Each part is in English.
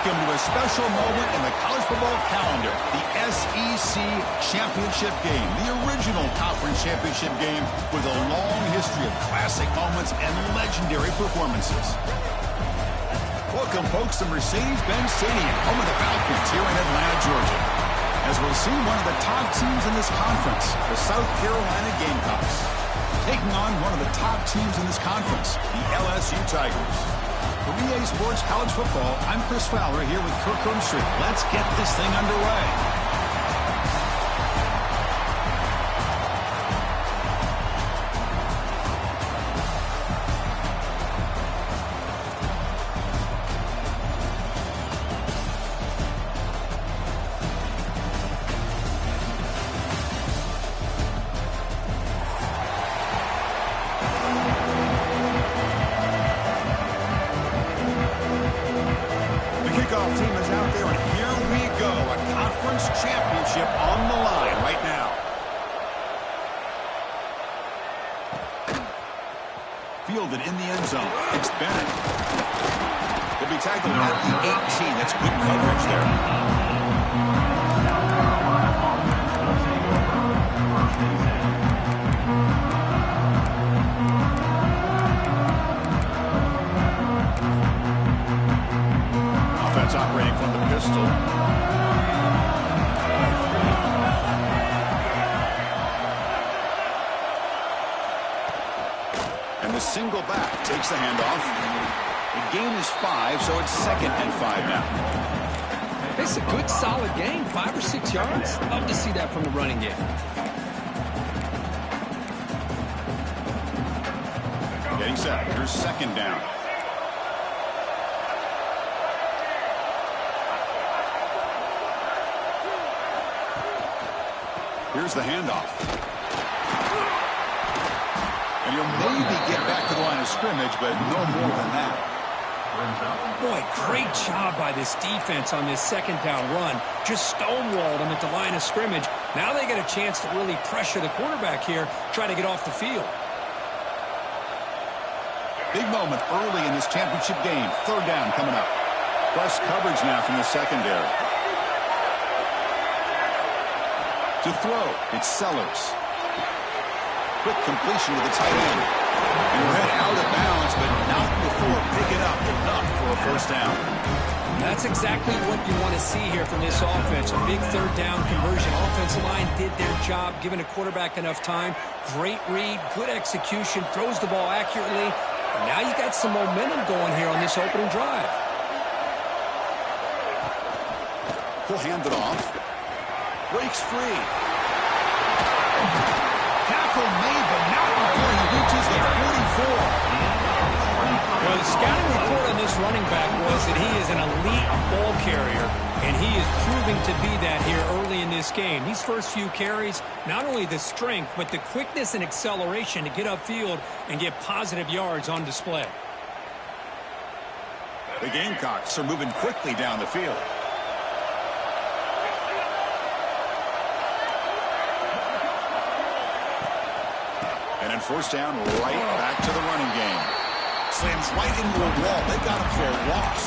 Welcome to a special moment in the college football calendar, the SEC Championship Game, the original conference championship game with a long history of classic moments and legendary performances. Welcome, folks, to Mercedes-Benz Stadium, home of the Falcons here in Atlanta, Georgia. As we'll see one of the top teams in this conference, the South Carolina Gamecocks, taking on one of the top teams in this conference, the LSU Tigers. For EA Sports College Football, I'm Chris Fowler here with Kirk Herbstreit. Let's get this thing underway. Team is out there, and here we go. A conference championship on the line right now. Fielded in the end zone. It's Bennett. He'll be tackled at the 18. That's good coverage there. Operating from the pistol. And the single back takes the handoff. The gain is 5, so it's 2nd and 5 now. It's a good, solid game. 5 or 6 yards. Love to see that from the running game. Getting set. Here's 2nd down. Here's the handoff. And you'll maybe get back to the line of scrimmage, but no more than that. Boy, great job by this defense on this 2nd down run. Just stonewalled him at the line of scrimmage. Now they get a chance to really pressure the quarterback here, try to get off the field. Big moment early in this championship game. 3rd down coming up. Press coverage now from the secondary. To throw, it's Sellers. Quick completion to the tight end. And we're head out of bounds, but not before picking up enough for a 1st down. That's exactly what you want to see here from this offense. A big 3rd down conversion. Offensive line did their job, giving a quarterback enough time. Great read, good execution, throws the ball accurately. And now you got some momentum going here on this opening drive. He'll hand it off. Breaks free. Tackle made, but not before he reaches the 44. Well, the scouting report on this running back was that he is an elite ball carrier, and he is proving to be that here early in this game. These first few carries, not only the strength, but the quickness and acceleration to get upfield and get positive yards on display. The Gamecocks are moving quickly down the field. And 1st down, right back to the running game. Slams right into a wall. They got him for a loss.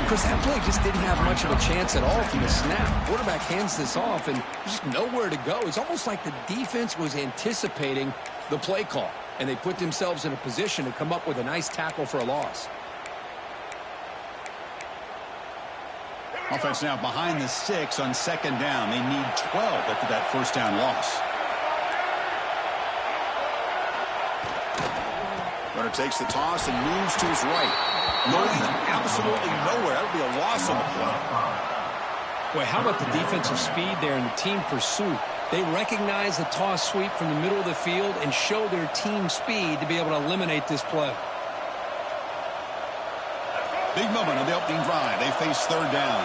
Because that play just didn't have much of a chance at all from the snap. Quarterback hands this off, and just nowhere to go. It's almost like the defense was anticipating the play call, and they put themselves in a position to come up with a nice tackle for a loss. Offense now behind the 6 on 2nd down. They need 12 after that 1st down loss. Runner takes the toss and moves to his right. Going absolutely nowhere. That would be a loss on the play. Boy, how about the defensive speed there and the team pursuit? They recognize the toss sweep from the middle of the field and show their team speed to be able to eliminate this play. Big moment on the opening drive. They face 3rd down.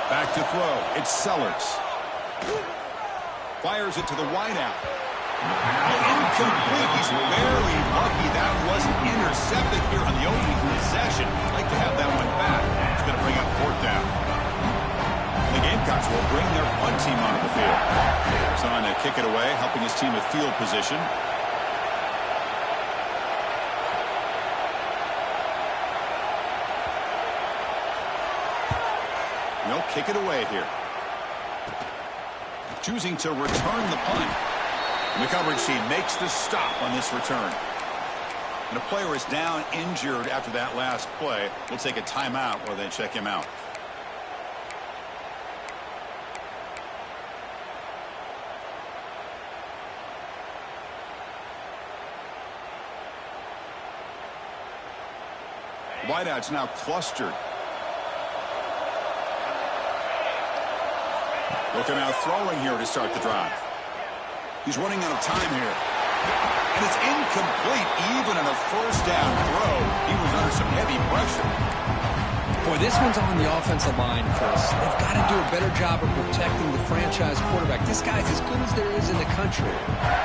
Back to throw. It's Sellers. Fires it to the wideout. Incomplete. He's very lucky that wasn't intercepted here on the opening possession. Like to have that one back. It's going to bring up 4th down. The Gamecocks will bring their punt team onto the field. He's on to kick it away, helping his team with field position. They'll kick it away here. Choosing to return the punt. And the coverage team makes the stop on this return. And a player is down injured after that last play. We'll take a timeout while they check him out. Wideouts now clustered. Looking out throwing here to start the drive. He's running out of time here. And it's incomplete even on a first down throw. He was under some heavy pressure. Boy, this one's on the offensive line, Chris. They've got to do a better job of protecting the franchise quarterback. This guy's as good as there is in the country,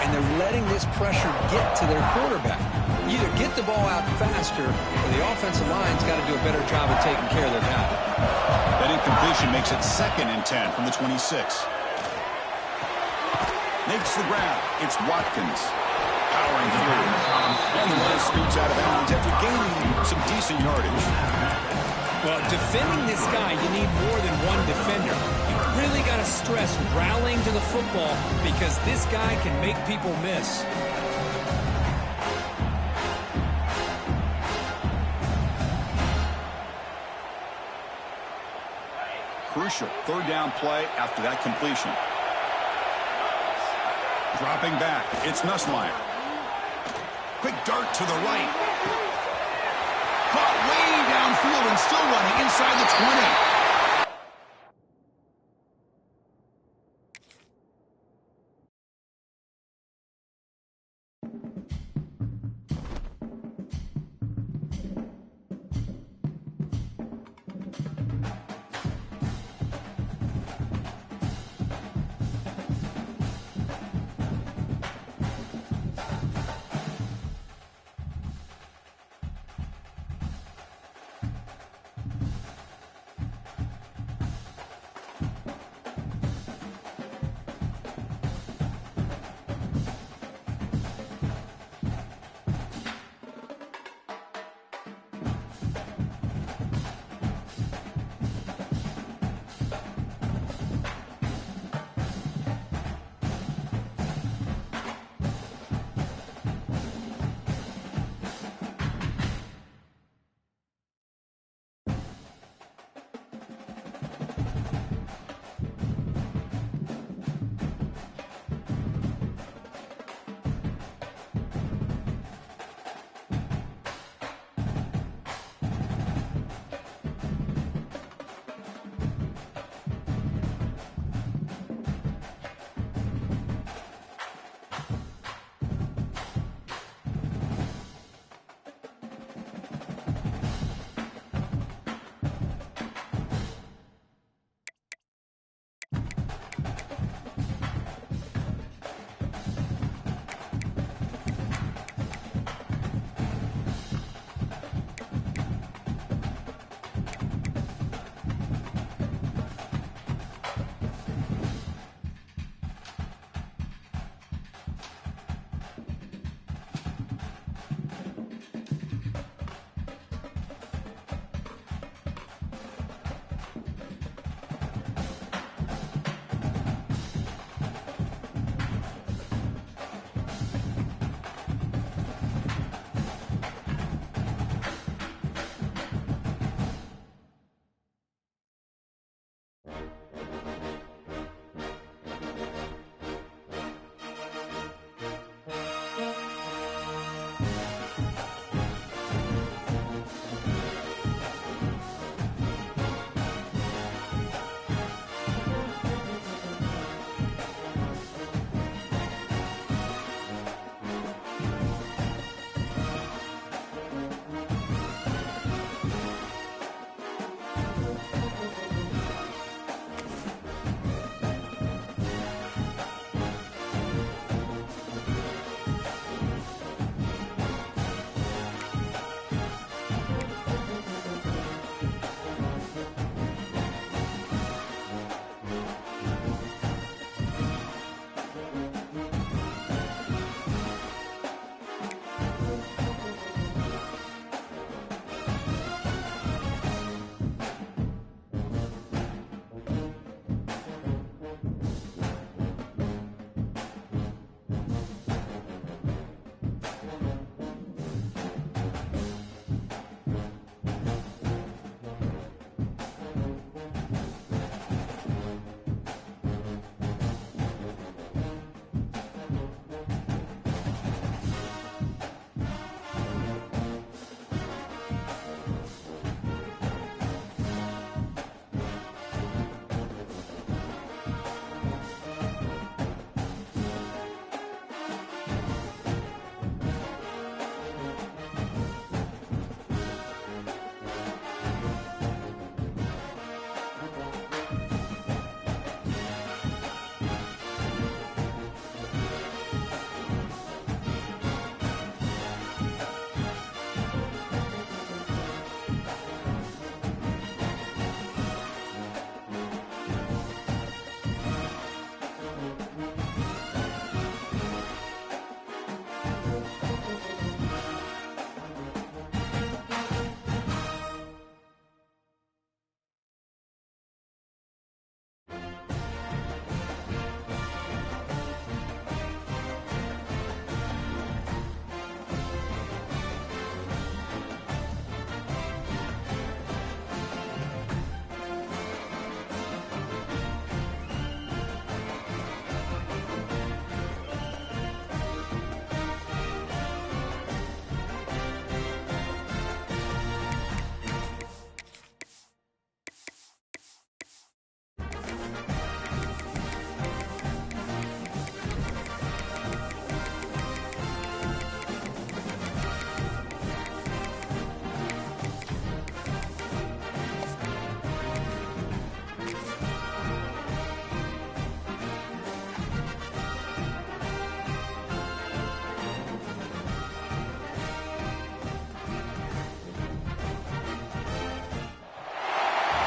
and they're letting this pressure get to their quarterback. Either get the ball out faster, or the offensive line's got to do a better job of taking care of their guy. That incompletion makes it 2nd and 10 from the 26. Makes the grab. It's Watkins. Powering through. And the ball scoots out of bounds after gaining some decent yardage. Well, defending this guy, you need more than one defender. You really got to stress rallying to the football because this guy can make people miss. Crucial 3rd down play after that completion. Dropping back, it's Nussmeier. Quick dart to the right. Caught way downfield and still running inside the 20.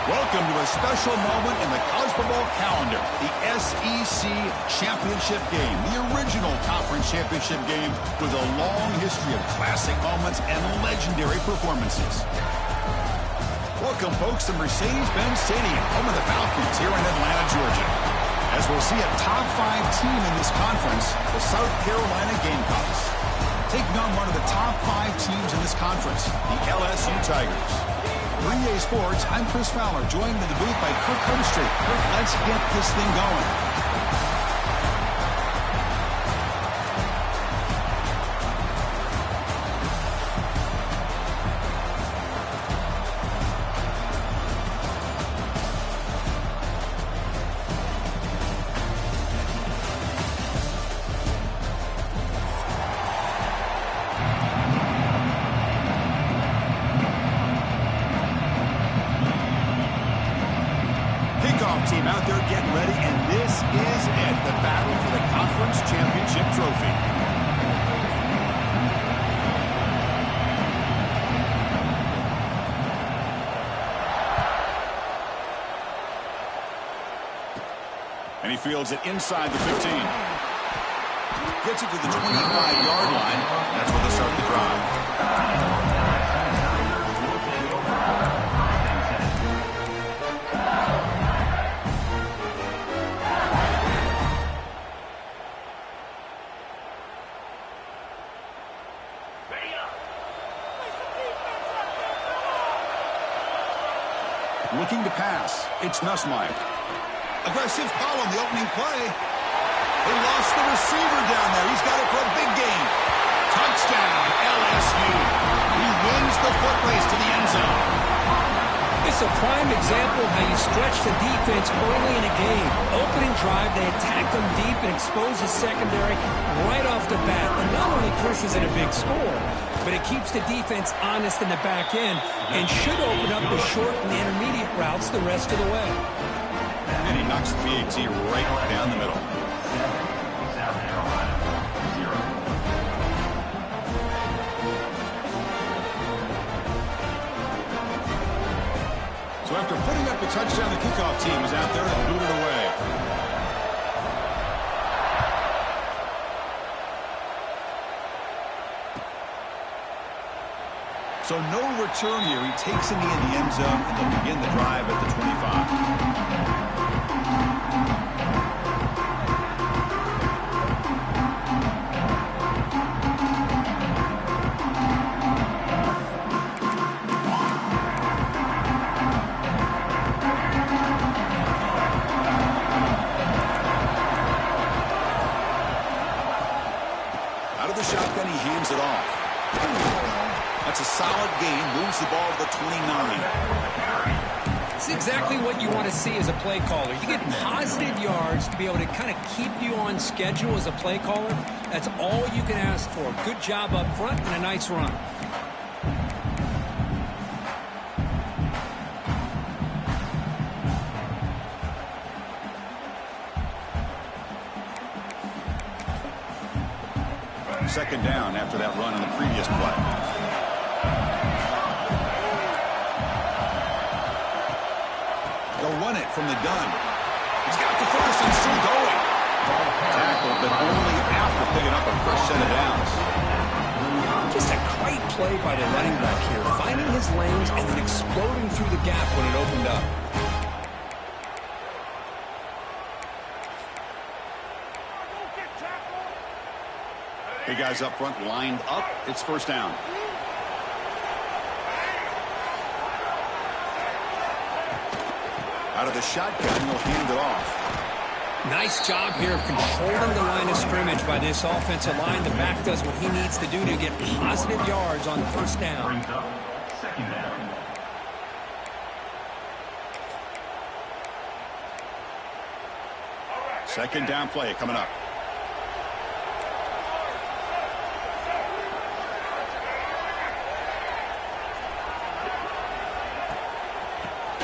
Welcome to a special moment in the college football calendar, the SEC Championship game, the original conference championship game with a long history of classic moments and legendary performances. Welcome, folks, to Mercedes-Benz Stadium, home of the Falcons here in Atlanta, Georgia. As we'll see a top 5 team in this conference, the South Carolina Gamecocks, taking on one of the top 5 teams in this conference, the LSU Tigers. 3A Sports, I'm Chris Fowler, joined in the booth by Kirk Humstreet. Kirk, let's get this thing going. Team out there getting ready, and this is it, the battle for the conference championship trophy. And he fields it inside the 15. Gets it to the 25-yard line. That's where they start the drive. Looking to pass. It's Nussmeier. Aggressive call on the opening play. They lost the receiver down there. He's got it for a big gain. Touchdown, LSU. He wins the foot race to the end zone. It's a prime example of how you stretch the defense early in a game. Opening drive, they attack them deep and expose the secondary right off the bat. And not only pushes it a big score, but it keeps the defense honest in the back end and should open up the short and the intermediate routes the rest of the way. And he knocks the PAT right down the middle. So after putting up a touchdown, the kickoff team is out there to boot it away. So no return here. He takes it in the end zone, and they'll begin the drive at the 25. Out of the shotgun, he hands it off. That's a solid gain, moves the ball to the 29. It's exactly what you want to see as a play caller. You get positive yards to be able to kind of keep you on schedule as a play caller. That's all you can ask for. Good job up front and a nice run. Second down after that run on the previous play. They'll run it from the gun. He's got the first and still going. Tackle, but only after picking up a fresh set of downs. Just a great play by the running back here, finding his lanes and then exploding through the gap when it opened up. Big guys up front lined up. It's first down. Out of the shotgun, he'll hand it off. Nice job here of controlling the line of scrimmage by this offensive line. The back does what he needs to do to get positive yards on first down. Second down play coming up.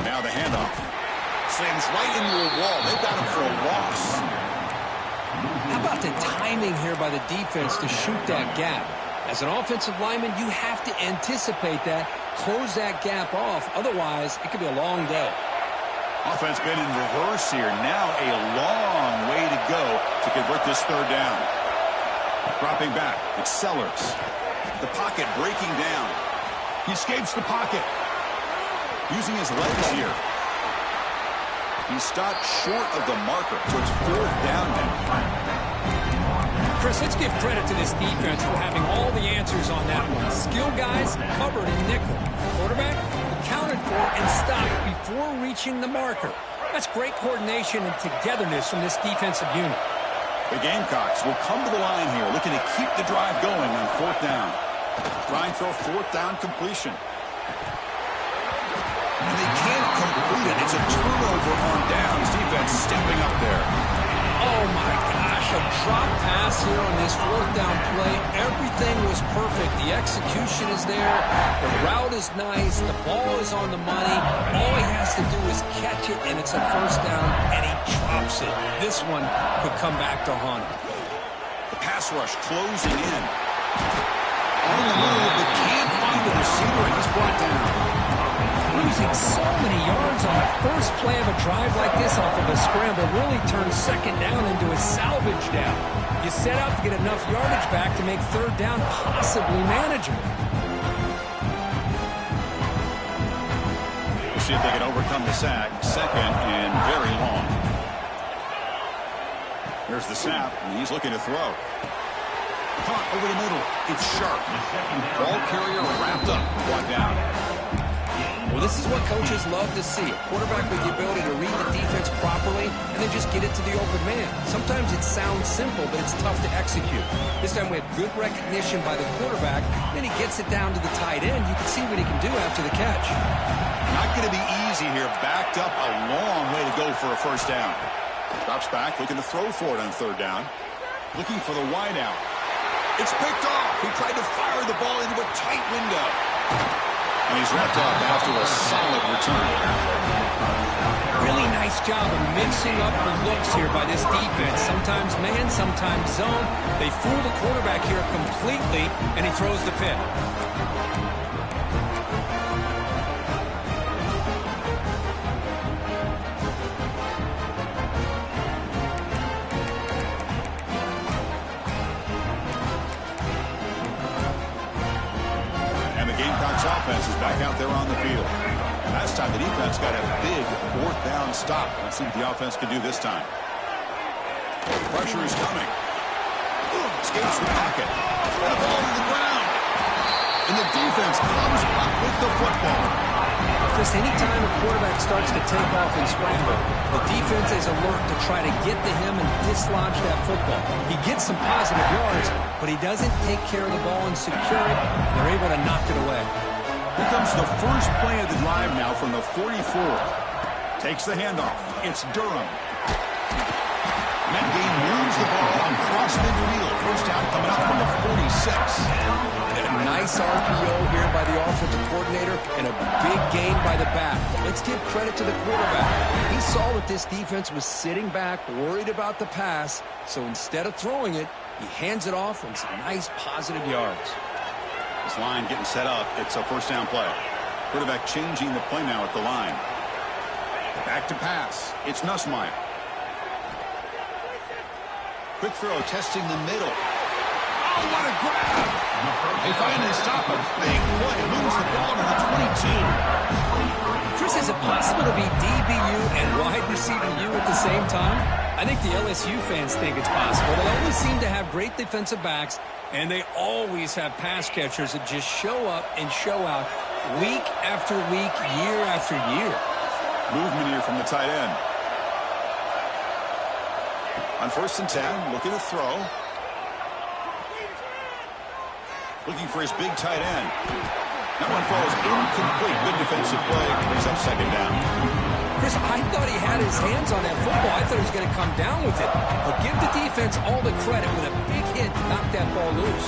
Now the handoff. Slams right into a wall. They've got him for a loss. How about the timing here by the defense to shoot that gap? As an offensive lineman, you have to anticipate that, close that gap off. Otherwise, it could be a long day. Offense been in reverse here. Now a long way to go to convert this third down. Dropping back, it's Sellers. The pocket breaking down. He escapes the pocket. Using his legs here. He stopped short of the marker, so it's fourth down now. Chris, let's give credit to this defense for having all the answers on that one. Skill guys covered in nickel. Quarterback accounted for and stopped before reaching the marker. That's great coordination and togetherness from this defensive unit. The Gamecocks will come to the line here, looking to keep the drive going on fourth down. Trying for a fourth down completion. And they can't complete it. It's a turnover on downs. Defense stepping up there. Oh, my gosh, a drop pass here on this fourth down play. Everything was perfect. The execution is there. The route is nice. The ball is on the money. All he has to do is catch it, and it's a first down, and he drops it. This one could come back to haunt him. The pass rush closing in. On the move, but can't find the receiver, and he's brought down. Losing so many yards on the first play of a drive like this off of a scramble really turns second down into a salvage down. You set out to get enough yardage back to make third down possibly manageable. We'll see if they can overcome the sack. Second and very long. Here's the snap, and he's looking to throw. Caught over the middle. It's sharp. Ball carrier wrapped up, brought down. Well, this is what coaches love to see. A quarterback with the ability to read the defense properly and then just get it to the open man. Sometimes it sounds simple, but it's tough to execute. This time we have good recognition by the quarterback. Then he gets it down to the tight end. You can see what he can do after the catch. Not going to be easy here. Backed up a long way to go for a first down. Drops back, looking to throw for it on third down. Looking for the wide out. It's picked off. He tried to fire the ball into a tight window. And he's wrapped up after a solid return. Really nice job of mixing up the looks here by this defense. Sometimes man, sometimes zone. They fool the quarterback here completely, and he throws the pick. Offense is back out there on the field. Last time the defense got a big fourth down stop. Let's see what the offense can do this time. Pressure is coming. Escapes the pocket. And the ball to the ground. And the defense comes up with the football. Chris, anytime a quarterback starts to take off and scramble, the defense is alert to try to get to him and dislodge that football. He gets some positive yards, but he doesn't take care of the ball and secure it. They're able to knock it away. Here comes the first play of the drive now from the 44. Takes the handoff. It's Durham. Metgame moves the ball across midfield. First down coming up from the 46. A nice RPO here by the offensive coordinator and a big gain by the back. Let's give credit to the quarterback. He saw that this defense was sitting back, worried about the pass, so instead of throwing it, he hands it off and some nice positive yards. This line getting set up. It's a first down play. Quarterback changing the play now at the line. Back to pass. It's Nussmeier. Quick throw, testing the middle. Oh, what a grab! They finally stop a big play. Moves the ball to the 22. Chris, is it possible to be DBU and wide receiver U at the same time? I think the LSU fans think it's possible. They always seem to have great defensive backs, and they always have pass catchers that just show up and show out week after week, year after year. Movement here from the tight end. On 1st and 10, looking to throw. Looking for his big tight end. That one falls incomplete. Good defensive play. Brings up second down. Chris, I thought he had his hands on that football. I thought he was going to come down with it. But give the defense all the credit with a big hit to knock that ball loose.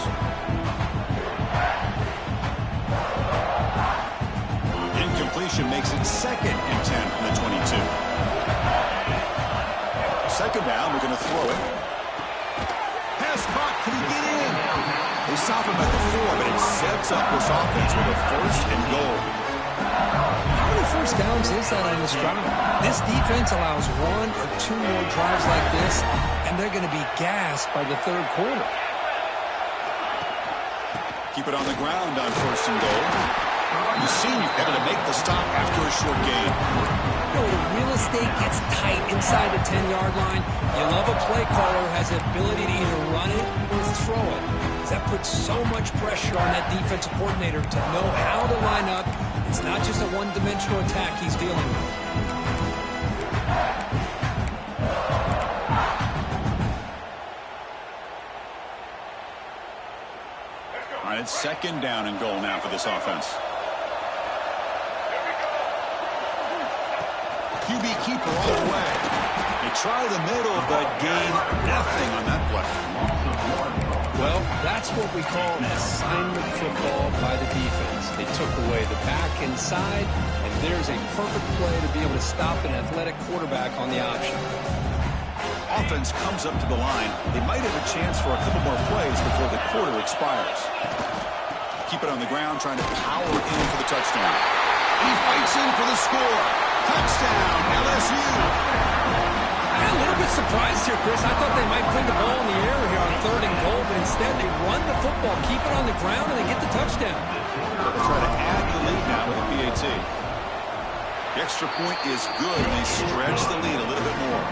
Incompletion makes it 2nd and 10 from the 22. Second down, we're going to throw it. Pass caught. Can he get in? They stop him at the 4, but it sets up this offense with a 1st and goal. How many first downs times is that on this drive? This defense allows 1 or 2 more drives like this, and they're going to be gassed by the third quarter. Keep it on the ground on 1st and goal. The senior able to make the stop after a short gain. You know, the real estate gets tight inside the 10-yard line. You love a play caller who has the ability to either run it or throw it. That puts so much pressure on that defensive coordinator to know how to line up. It's not just a one-dimensional attack he's dealing with. All right, it's 2nd down and goal now for this offense. QB keeper all the way. They try the middle, but gain nothing on that play. Well, that's what we call assignment football by the defense. They took away the back inside, and there's a perfect play to be able to stop an athletic quarterback on the option. Offense comes up to the line. They might have a chance for a couple more plays before the quarter expires. Keep it on the ground, trying to power in for the touchdown. He fights in for the score. Touchdown, LSU. I'm a little bit surprised here, Chris. I thought they might put the ball in the air here on 3rd and goal, but instead they run the football, keep it on the ground, and they get the touchdown. They'll try to add the lead now with a PAT. The extra point is good, and they stretch the lead a little bit more.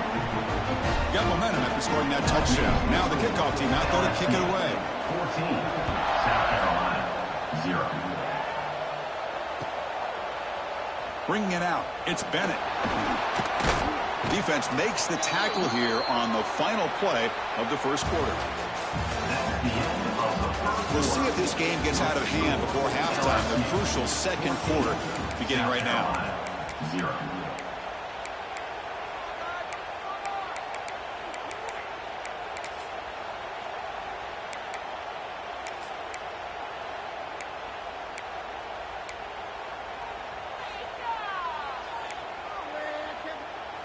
Got momentum after scoring that touchdown. Now the kickoff team out there to kick it away. 14, South Carolina, 0. Bringing it out, it's Bennett. Defense makes the tackle here on the final play of the 1st quarter. We'll see if this game gets out of hand before halftime. The crucial 2nd quarter beginning right now. 0.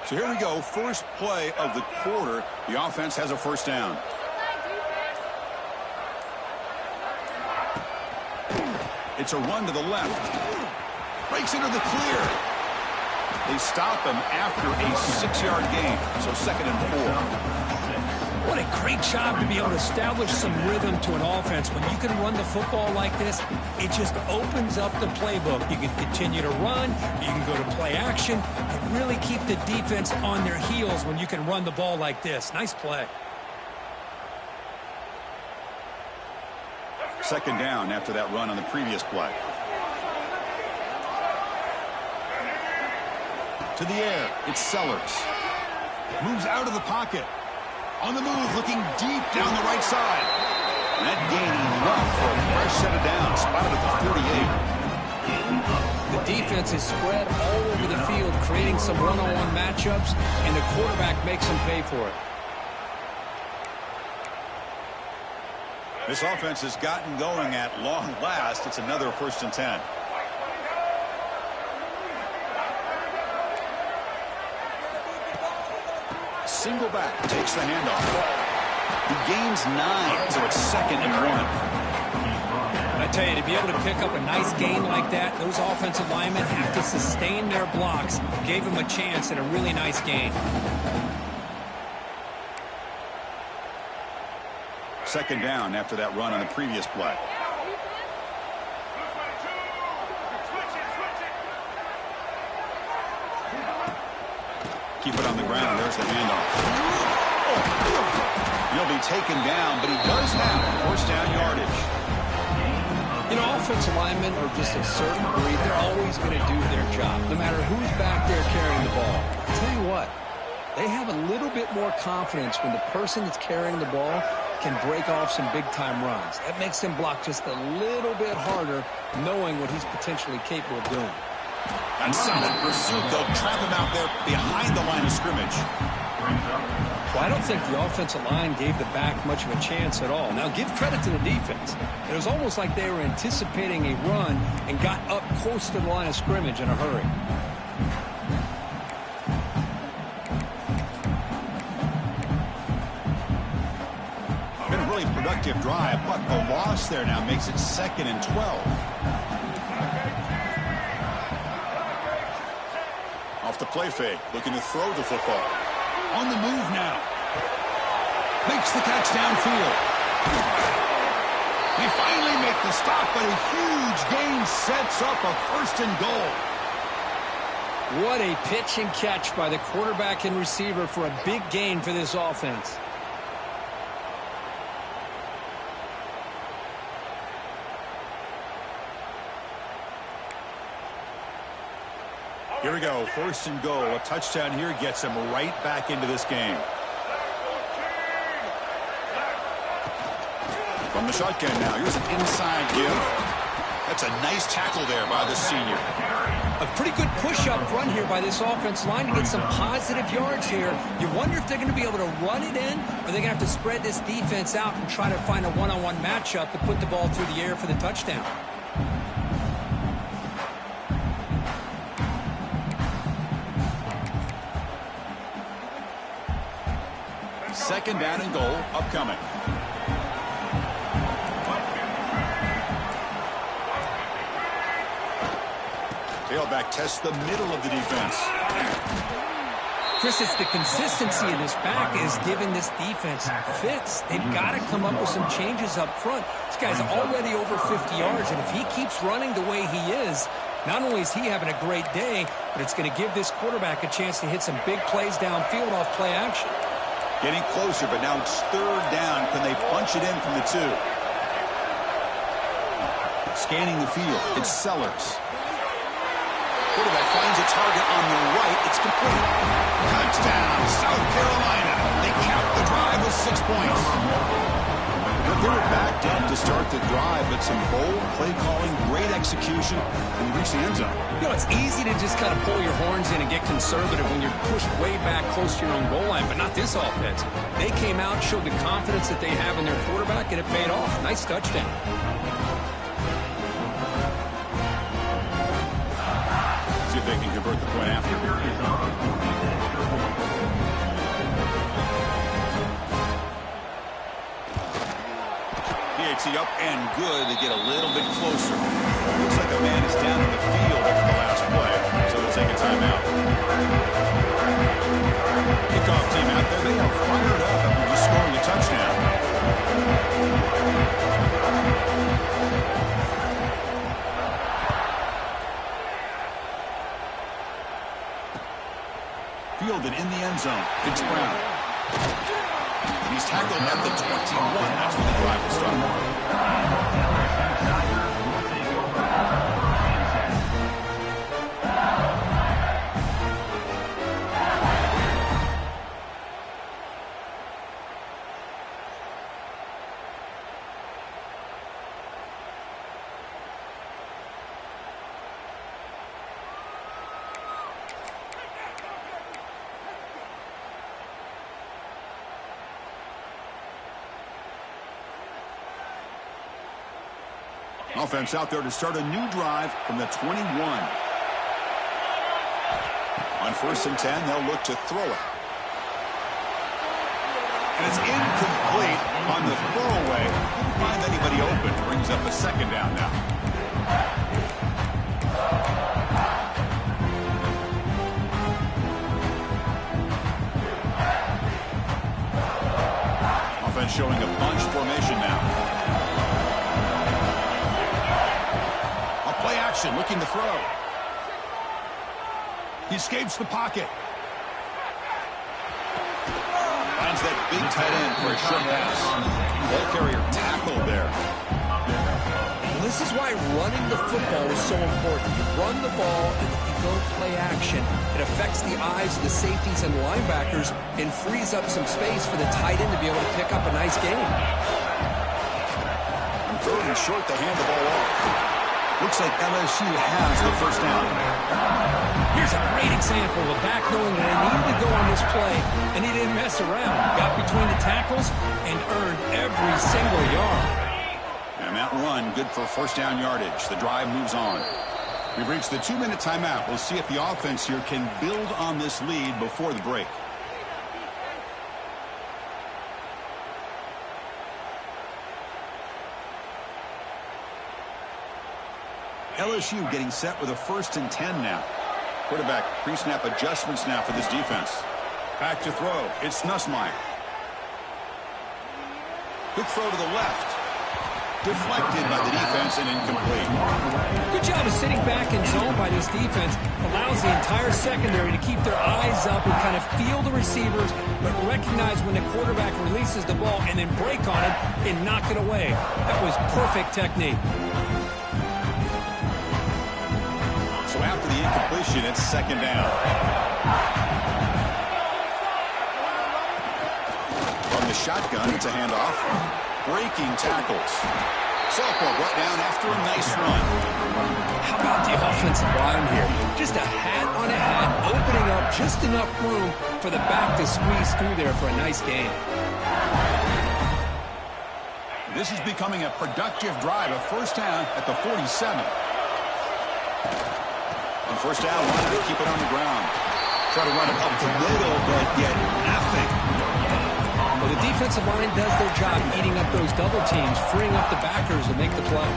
So here we go, first play of the quarter. The offense has a 1st down. It's a run to the left. Breaks into the clear. They stop him after a 6-yard gain. So 2nd and 4. What a great job to be able to establish some rhythm to an offense. When you can run the football like this, it just opens up the playbook. You can continue to run, you can go to play action, and really keep the defense on their heels when you can run the ball like this. Nice play. 2nd down after that run on the previous play. To the air, it's Sellers. Moves out of the pocket. On the move, looking deep down the right side. That gain enough for a fresh set of downs. Spotted at the 48. The defense is spread all over the field, creating some one-on-one matchups, and the quarterback makes them pay for it. This offense has gotten going at long last. It's another 1st and 10. Single back, takes the handoff. He gains 9, so it's 2nd and 1. I tell you, to be able to pick up a nice gain like that, those offensive linemen have to sustain their blocks. Gave him a chance at a really nice gain. 2nd down after that run on the previous play. Keep it on the ground. There's the handoff. He'll be taken down, but he does have 1st down yardage. You know, offensive linemen are just a certain breed. They're always going to do their job, no matter who's back there carrying the ball. I'll tell you what, they have a little bit more confidence when the person that's carrying the ball can break off some big-time runs. That makes them block just a little bit harder, knowing what he's potentially capable of doing. And solid pursuit. They'll trap him out there behind the line of scrimmage. Well, I don't think the offensive line gave the back much of a chance at all. Now, give credit to the defense. It was almost like they were anticipating a run and got up close to the line of scrimmage in a hurry. Been a really productive drive, but the loss there now makes it 2nd and 12. off the play fake, looking to throw the football. On the move now. Makes the catch downfield. They finally make the stop, but a huge gain sets up a 1st and goal. What a pitch and catch by the quarterback and receiver for a big gain for this offense. Here we go, 1st and goal. A touchdown here gets him right back into this game. From the shotgun now, here's an inside give. That's a nice tackle there by the senior. A pretty good push up front here by this offense line to get some positive yards here. You wonder if they're going to be able to run it in, or they're going to have to spread this defense out and try to find a one-on-one matchup to put the ball through the air for the touchdown. Second down and goal upcoming. Tailback tests the middle of the defense. Chris, it's the consistency in this back is giving this defense fits. They've got to come up with some changes up front. This guy's already over 50 yards, and if he keeps running the way he is, not only is he having a great day, but it's going to give this quarterback a chance to hit some big plays downfield off play action. Getting closer, but now it's 3rd down. Can they punch it in from the 2? Scanning the field, it's Sellers. Quarterback finds a target on the right. It's complete. Touchdown, South Carolina. They cap the drive with 6 points. They were backed up to start the drive, but some bold play calling, great execution, and reach the end zone. You know, it's easy to just kind of pull your horns in and get conservative when you're pushed way back close to your own goal line, but not this offense. They came out, showed the confidence that they have in their quarterback, and it paid off. Nice touchdown. See if they can convert the point after. PAT up and good. They get a little bit closer. Looks like a man is down in the field after the last play, so they'll take a timeout. Kickoff team out there. They are fired up after just scoring a touchdown. Fielded in the end zone. It's Brown. He's tackled at the 21. That's when the drive will start. Offense out there to start a new drive from the 21. On 1st and 10, they'll look to throw it. And it's incomplete on the throwaway. Didn't find anybody open. Brings up a 2nd down now. Offense showing a bunch formation now. Looking to throw. He escapes the pocket. Finds that big tight end for a short pass. Ball carrier tackled there. Well, this is why running the football is so important. You run the ball and you go play action. It affects the eyes of the safeties and linebackers and frees up some space for the tight end to be able to pick up a nice gain. And 3rd and short, they hand the ball off. Looks like LSU has the 1st down. Here's a great example of a back knowing that he needed to go on this play, and he didn't mess around. Got between the tackles and earned every single yard. And that run, good for 1st down yardage. The drive moves on. We've reached the 2-minute timeout. We'll see if the offense here can build on this lead before the break. LSU getting set with a 1st and 10 now. Quarterback pre-snap adjustments now for this defense. Back to throw. It's Ncaa. Quick throw to the left. Deflected by the defense and incomplete. Good job of sitting back in zone by this defense. Allows the entire secondary to keep their eyes up and kind of feel the receivers, but recognize when the quarterback releases the ball and then break on it and knock it away. That was perfect technique. So after the incompletion, it's second down. From the shotgun, it's a handoff. Breaking tackles. Sophomore brought down after a nice run. How about the offensive line here? Just a hat on a hat, opening up just enough room for the back to squeeze through there for a nice gain. This is becoming a productive drive. A first down at the 47. On first down, wanted to keep it on the ground. Try to run it up the middle, but get nothing. Well, the defensive line does their job eating up those double teams, freeing up the backers to make the play.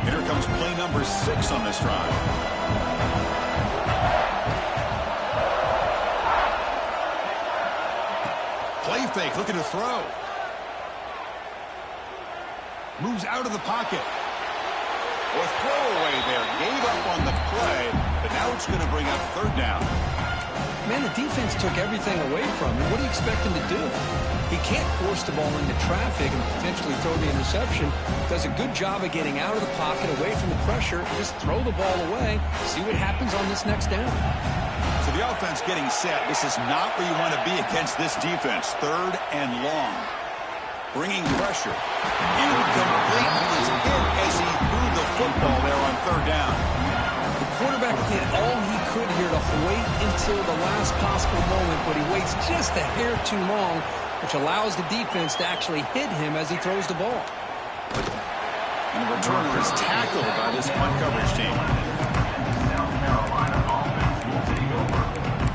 Here comes play number 6 on this drive. Play fake, looking to throw. Moves out of the pocket. Or throwaway there. Gave up on the play, but now it's going to bring up third down. Man, the defense took everything away from him. What do you expect him to do? He can't force the ball into traffic and potentially throw the interception. Does a good job of getting out of the pocket, away from the pressure. Just throw the ball away. See what happens on this next down. So the offense getting set. This is not where you want to be against this defense. Third and long. Bringing pressure. Incomplete. He was in as he threw the football there on third down. The quarterback did all he could here to wait until the last possible moment, but he waits just a hair too long, which allows the defense to actually hit him as he throws the ball. And the returner is tackled by this punt coverage team. South Carolina offense will take over.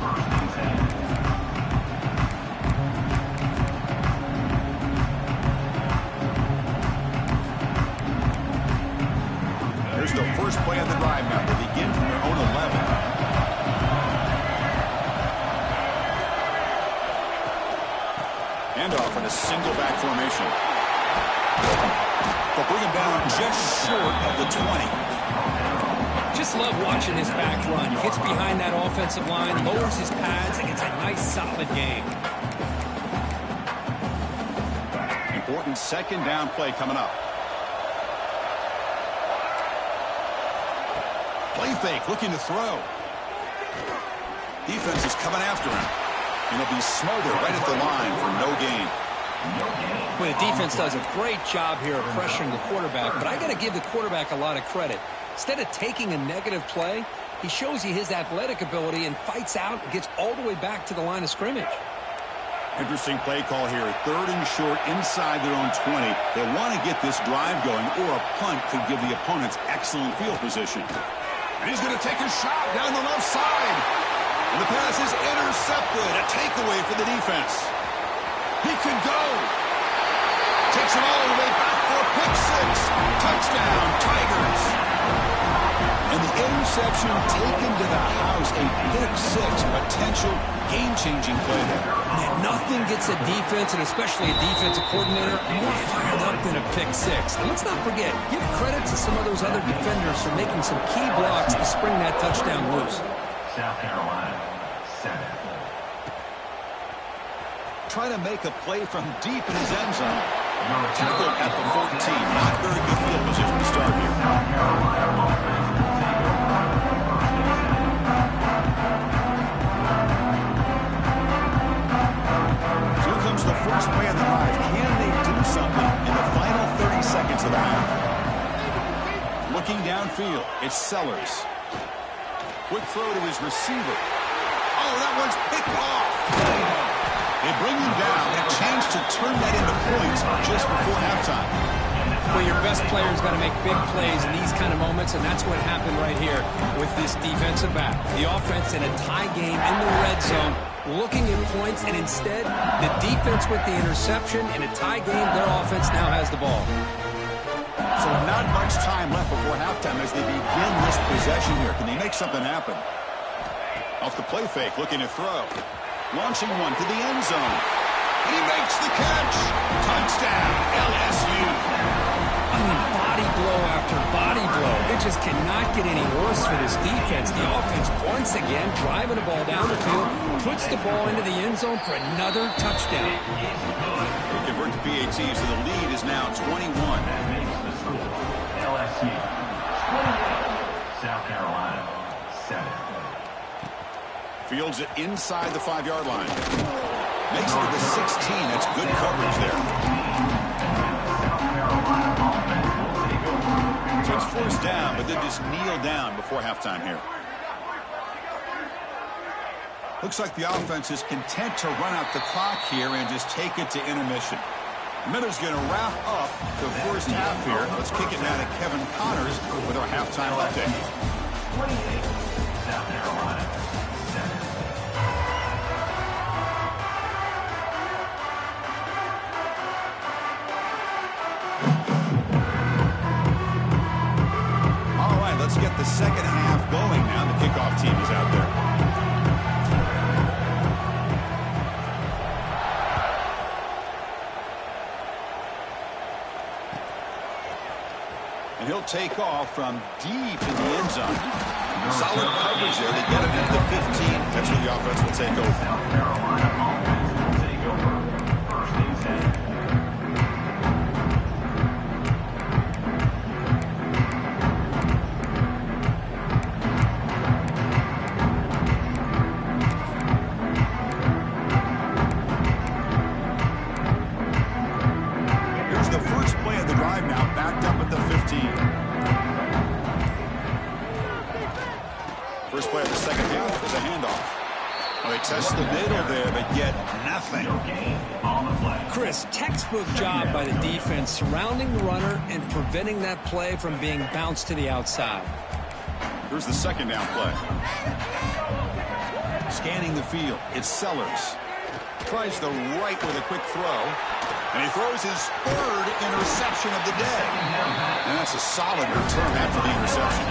First and 10. Here's the first play of the drive now. They begin from their own 11. Handoff in a single back formation. They'll bring him down just short of the 20. Just love watching this back run. Gets behind that offensive line, lowers his pads, and gets a nice solid gain. Important second down play coming up. Play fake, looking to throw. Defense is coming after him. And he'll be smothered right at the line for no gain. Well, the defense does a great job here of pressuring the quarterback, but I got to give the quarterback a lot of credit. Instead of taking a negative play, he shows you his athletic ability and fights out and gets all the way back to the line of scrimmage. Interesting play call here. Third and short inside their own 20. They want to get this drive going, or a punt could give the opponents excellent field position. And he's going to take a shot down the left side. And the pass is intercepted. A takeaway for the defense. He can go. Takes it all the way back for a pick six. Touchdown, Tigers. And the interception taken to the house. A pick six. Potential game-changing play there. Man, nothing gets a defense, and especially a defensive coordinator, more fired up than a pick six. And let's not forget, give credit to some of those other defenders for making some key blocks to spring that touchdown loose. South Carolina, 7. Trying to make a play from deep in his end zone. Tackled at the 14. Not very good field position to start here. South Carolina offense will take over. Here comes the first play of the drive. Can they do something in the final 30 seconds of the half? Looking downfield, it's Sellers. Quick throw to his receiver. Oh, that one's picked off. They bring him down. A chance to turn that into points just before halftime. Well, your best player's got to make big plays in these kind of moments, and that's what happened right here with this defensive back. The offense in a tie game in the red zone, looking at points, and instead, the defense with the interception in a tie game, their offense now has the ball. Not much time left before halftime as they begin this possession here. Can they make something happen? Off the play fake, looking to throw. Launching one to the end zone. And he makes the catch. Touchdown, LSU. I mean, body blow after body blow. It just cannot get any worse for this defense. The offense, once again, driving the ball down the field, puts the ball into the end zone for another touchdown. They convert to PATs, so the lead is now 21. That makes the score LSU 28, South Carolina 7. Fields it inside the 5-yard line. Makes it to the 16. That's good coverage there. So it's first down, but then just kneel down before halftime here. Looks like the offense is content to run out the clock here and just take it to intermission. Miller's going to wrap up the first half here. Let's kick it now to Kevin Connors with our halftime update. 28, South Carolina 7. All right, let's get the second half going now. The kickoff team is out there. And he'll take off from deep in the end zone. Solid coverage there. They get him into the 15. That's where the offense will take over. South Carolina offense will take over. First and 10. Here's the first play of the drive now, backed up at the 15. First play of the second half is a handoff. Well, they test the middle there, but get nothing. On the play. Chris, textbook job by the defense surrounding the runner and preventing that play from being bounced to the outside. Here's the second down play. Scanning the field, it's Sellers. Tries the right with a quick throw. And he throws his third interception of the day. And that's a solid return after the interception.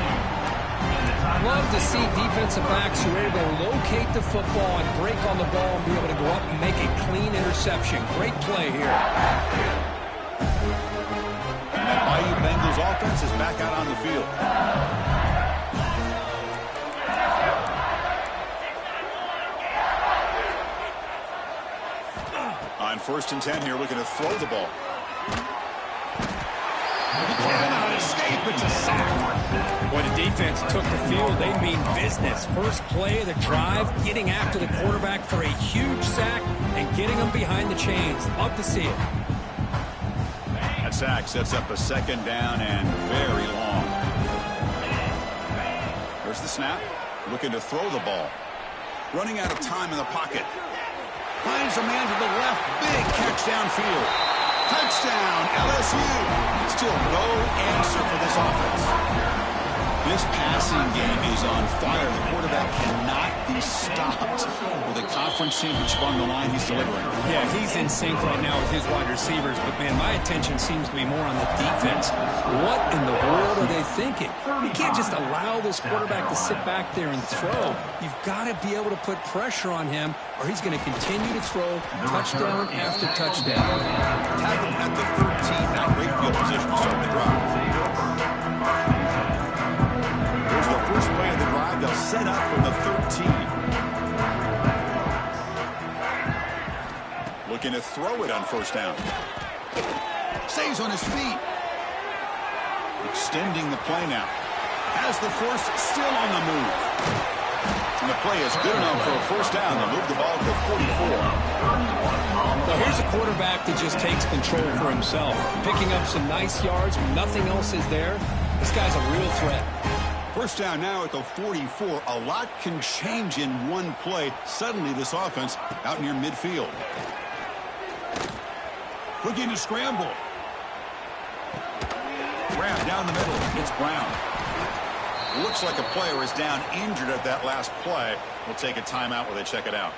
Love to see defensive backs who are able to locate the football and break on the ball and be able to go up and make a clean interception. Great play here. And that Bayou Bengals offense is back out on the field. On first and 10 here, looking to throw the ball. He cannot escape. It's a sack. Boy, the defense took the field. They mean business. First play of the drive, getting after the quarterback for a huge sack and getting him behind the chains. Love to see it. That sack sets up a second down and very long. There's the snap. Looking to throw the ball. Running out of time in the pocket. Finds a man to the left. Big catch downfield. Touchdown, LSU. Still no answer for this offense. This passing game is on fire. The quarterback cannot be stopped. With a conference championship on the line, he's delivering. Yeah, he's in sync right now with his wide receivers, but, man, my attention seems to be more on the defense. What in the world are they thinking? You can't just allow this quarterback to sit back there and throw. You've got to be able to put pressure on him, or he's going to continue to throw touchdown after touchdown. Tackled at the 13. Now great field position to start the drive. Here's the first play of the drive. They'll set up from the 13. Looking to throw it on first down. Stays on his feet. Extending the play now. Has the force still on the move. And the play is good enough for a first down. They'll move the ball to 44. Well, here's a quarterback that just takes control for himself. Picking up some nice yards when nothing else is there. This guy's a real threat. First down now at the 44. A lot can change in one play. Suddenly this offense out near midfield. Looking to scramble. Grab down the middle. It's Brown. Looks like a player is down injured at that last play. We'll take a timeout while they check it out.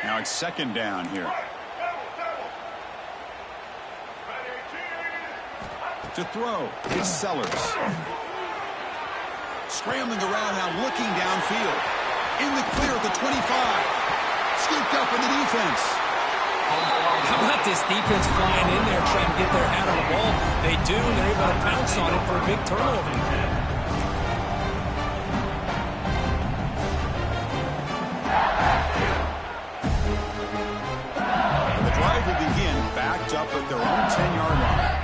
Now it's second down here. To throw, it's Sellers. Scrambling around now, looking downfield. In the clear at the 25. Scooped up in the defense. How about this defense flying in there trying to get their hat on the ball? They do, and they're able to pounce on it for a big turnover. The drive will begin backed up at their own 10-yard line.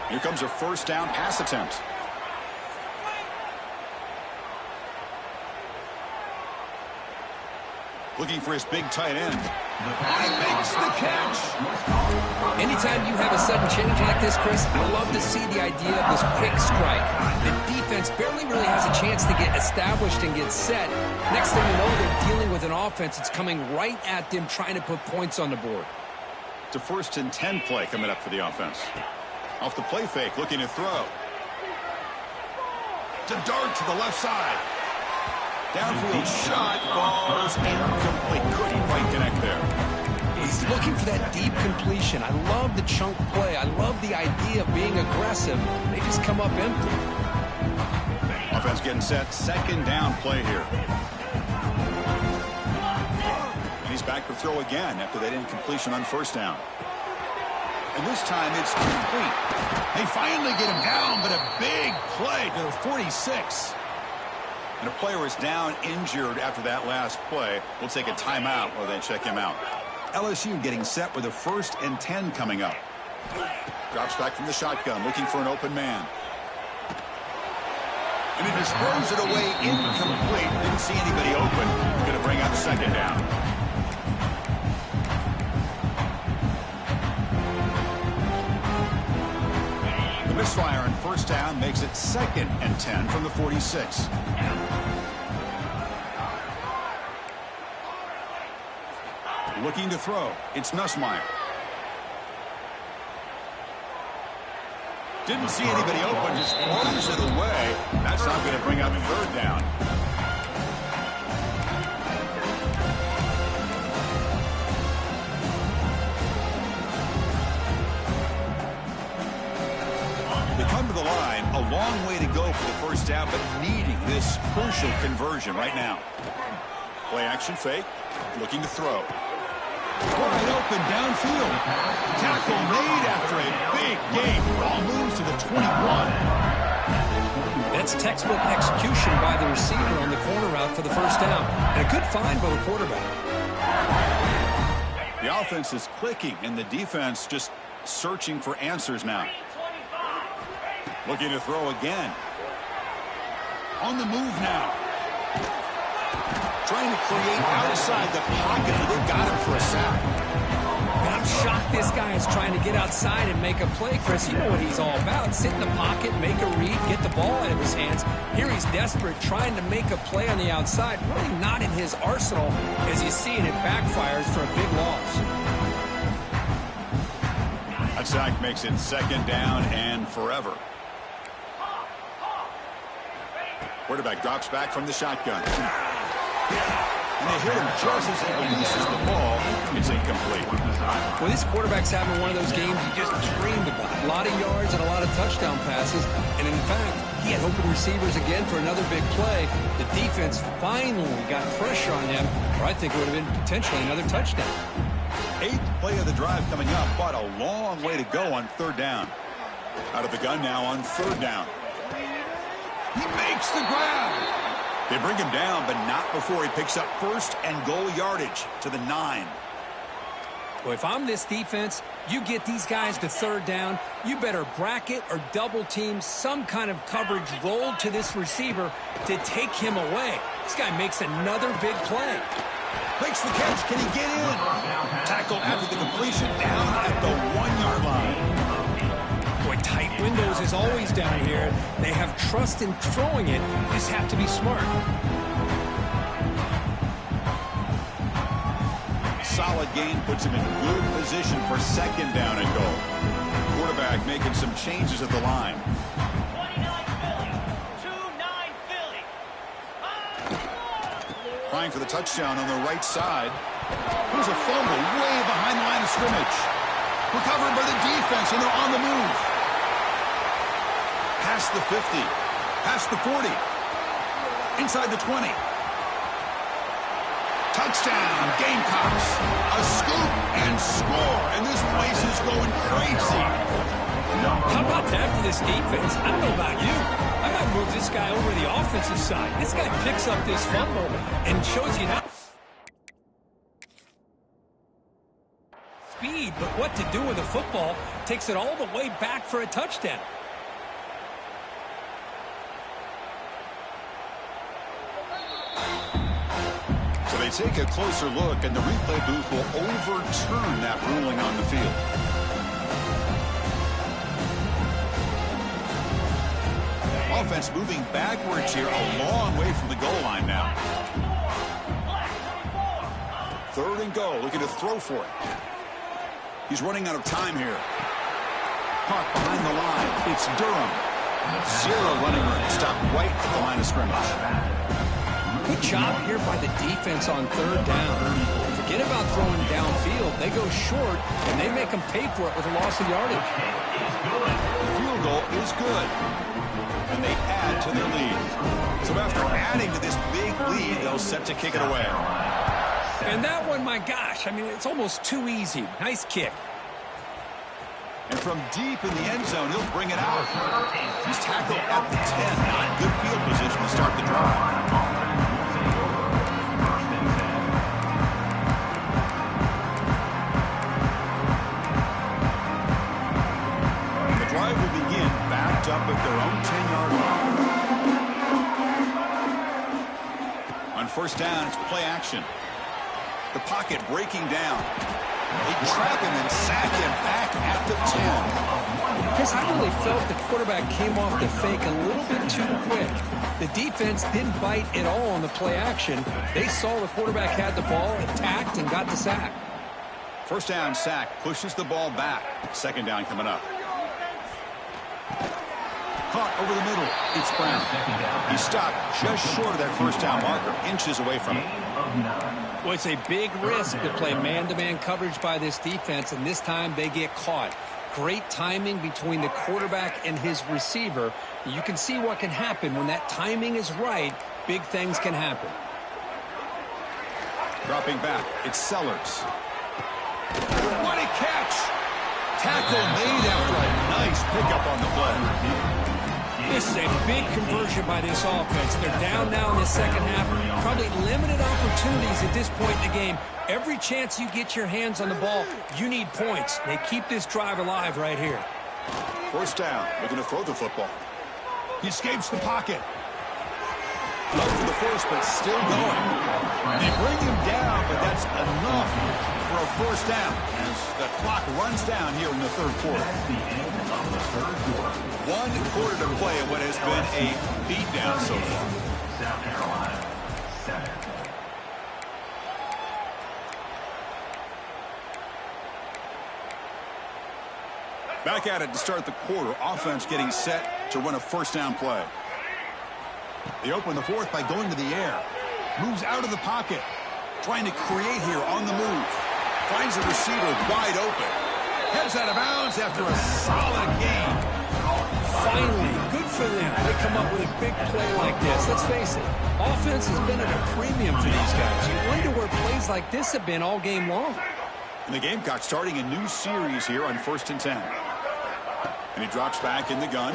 Here comes a first down pass attempt. Looking for his big tight end. He makes the catch. Anytime you have a sudden change like this, Chris, I love to see the idea of this quick strike. The defense barely really has a chance to get established and get set. Next thing you know, they're dealing with an offense that's coming right at them, trying to put points on the board. It's a 1st and 10 play coming up for the offense. Off the play fake, looking to throw. To dart to the left side. Downfield shot, falls incomplete. Couldn't quite connect there. He's looking for that deep completion. I love the chunk play. I love the idea of being aggressive. They just come up empty. Offense getting set. Second down play here. And he's back to throw again after that incompletion on first down. And this time it's complete. They finally get him down, but a big play to the 46. And a player is down injured after that last play. We'll take a timeout while they check him out. LSU getting set with a 1st and 10 coming up. Drops back from the shotgun, looking for an open man. And he just throws it away incomplete. Didn't see anybody open. Going to bring up second down. The misfire on first down makes it 2nd and 10 from the 46. Looking to throw. It's Nussmeier. Didn't see anybody open, just throws it away. That's not going to bring up third down. They come to the line, a long way to go for the first down, but needing this crucial conversion right now. Play action fake, looking to throw. Wide open downfield. Tackle made after a big gain. Ball moves to the 21. That's textbook execution by the receiver on the corner route for the first down. And a good find by the quarterback. The offense is clicking, and the defense just searching for answers now. Looking to throw again. On the move now. Trying to create outside the pocket, but they've got him for a sack. And I'm shocked this guy is trying to get outside and make a play, Chris. You know what he's all about. Sit in the pocket, make a read, get the ball out of his hands. Here he's desperate, trying to make a play on the outside. Really not in his arsenal, as you see, and it backfires for a big loss. That sack makes it 2nd down and forever. Quarterback drops back from the shotgun. And they hit him just as he releases the ball. It's incomplete. Well, this quarterback's having one of those games you just dreamed about. A lot of yards and a lot of touchdown passes. And in fact, he had open receivers again for another big play. The defense finally got pressure on him, or I think it would have been potentially another touchdown. 8th play of the drive coming up, but a long way to go on third down. Out of the gun now on third down. He makes the grab. They bring him down, but not before he picks up 1st and goal yardage to the 9. Well, if I'm this defense, you get these guys to third down, you better bracket or double team some kind of coverage rolled to this receiver to take him away. This guy makes another big play. Makes the catch. Can he get in? Tackle after the completion down at the 1-yard line. Boy, tight windows is always down here. They have trust in throwing it. You just have to be smart. Solid gain puts him in good position for 2nd down and goal. Quarterback making some changes at the line. 29 Philly. 2-9 Philly. Trying for the touchdown on the right side. Here's a fumble way behind the line of scrimmage. Recovered by the defense, and they're on the move. Past the 50. Past the 40. Inside the 20. Touchdown, Gamecocks. A scoop and score, and this place is going crazy. How about that for this defense? I don't know about you. I might move this guy over to the offensive side. This guy picks up this fumble and shows you not speed, but what to do with the football. Takes it all the way back for a touchdown. So they take a closer look, and the replay booth will overturn that ruling on the field. Offense moving backwards here, a long way from the goal line now. 3rd and goal, looking to throw for it. He's running out of time here. Caught behind the line. It's Durham. 0 running room. Stopped right at the line of scrimmage. Good job here by the defense on 3rd down. Forget about throwing downfield. They go short, and they make them pay for it with a loss of yardage. The field goal is good. And they add to their lead. So after adding to this big lead, they'll set to kick it away. And that one, my gosh, I mean, it's almost too easy. Nice kick. And from deep in the end zone, he'll bring it out. He's tackled at the 10. Not good field position to start the drive. Backed up at their own 10-yard line. On 1st down, it's play action. The pocket breaking down. They trap him and sack him back at the 10. Chris, I really felt the quarterback came off the fake a little bit too quick. The defense didn't bite at all on the play action. They saw the quarterback had the ball, attacked, and got the sack. 1st down sack pushes the ball back. 2nd down coming up. Caught over the middle. It's Brown. He stopped just short of that 1st down marker, inches away from it. Well, it's a big risk to play man-to-man coverage by this defense, and this time they get caught. Great timing between the quarterback and his receiver. You can see what can happen when that timing is right. Big things can happen. Dropping back, it's Sellers. What a catch! Tackle made after a nice pickup on the play. This is a big conversion by this offense. They're down now in the 2nd half. Probably limited opportunities at this point in the game. Every chance you get your hands on the ball, you need points. They keep this drive alive right here. 1st down. Looking to throw the football. He escapes the pocket. Low for the force, but still going. They bring him down, but that's enough for a 1st down as the clock runs down here in the 3rd quarter. 1 quarter to play in what has been a beatdown so far. South Carolina, 7. Back at it to start the quarter. Offense getting set to run a 1st down play. They open the 4th by going to the air. Moves out of the pocket. Trying to create here on the move. Finds the receiver wide open. Heads out of bounds after a solid gain. Finally, good for them. They come up with a big play like this. Let's face it, offense has been at a premium for these guys. You wonder where plays like this have been all game long. And the Gamecocks starting a new series here on 1st and 10. And he drops back in the gun.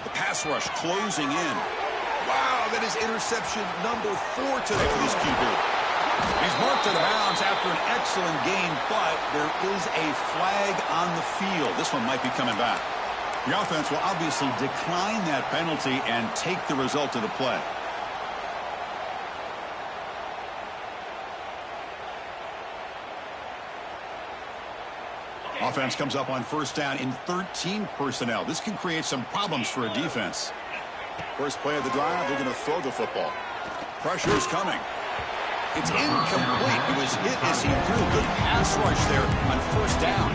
The pass rush closing in. Wow, that is interception number 4 today for this QB. He's marked out of bounds after an excellent game, but there is a flag on the field. This one might be coming back. The offense will obviously decline that penalty and take the result of the play. Offense comes up on 1st down in 13 personnel. This can create some problems for a defense. First play of the drive, they're going to throw the football. Pressure is coming. It's incomplete. He was hit as he threw. Good pass rush there on first down.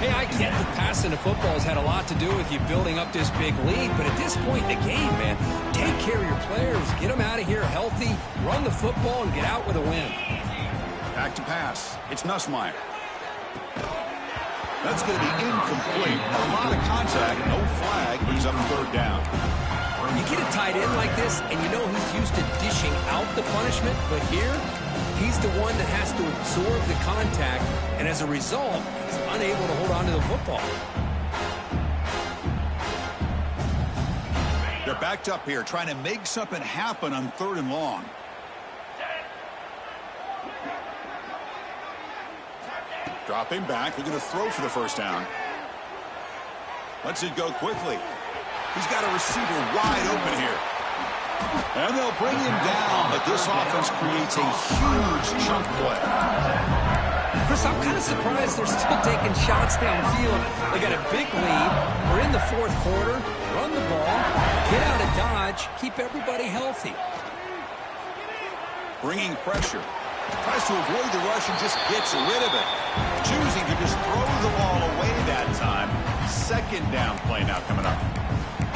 Hey, I get that passing the football has had a lot to do with you building up this big lead, but at this point in the game, man, take care of your players. Get them out of here healthy, run the football, and get out with a win. Back to pass. It's Ncaa. That's going to be incomplete. A lot of contact, no flag, brings up third down. You get a tight end like this, and you know he's used to dishing out the punishment, but here, he's the one that has to absorb the contact, and as a result, he's unable to hold on to the football. They're backed up here, trying to make something happen on third and long. Dropping back, they're going to throw for the first down. Lets it go quickly. He's got a receiver wide open here. And they'll bring him down, but this offense creates a huge chunk play. Chris, I'm kind of surprised they're still taking shots downfield. They got a big lead. We're in the fourth quarter. Run the ball. Get out of dodge. Keep everybody healthy. Bringing pressure. Tries to avoid the rush and just gets rid of it. Choosing to just throw the ball away that time. Second down play now coming up.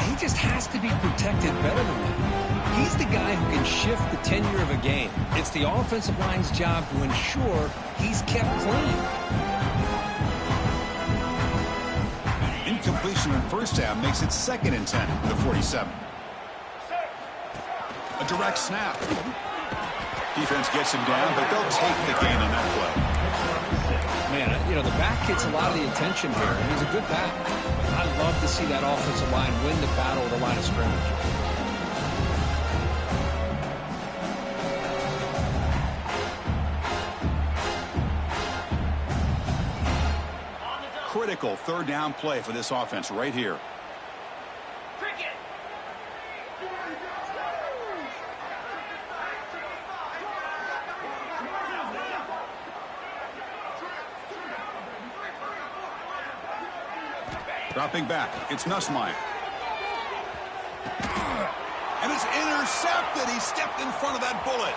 He just has to be protected better than that. He's the guy who can shift the tenure of a game. It's the offensive line's job to ensure he's kept clean. Incompletion on first down makes it 2nd and 10 to the 47. A direct snap. Defense gets him down, but they'll take the gain on that play. Man, you know, the back gets a lot of the attention here. He's a good back. I love to see that offensive line win the battle of the line of scrimmage. Critical third down play for this offense right here. Dropping back, it's Ncaa. And it's intercepted. He stepped in front of that bullet.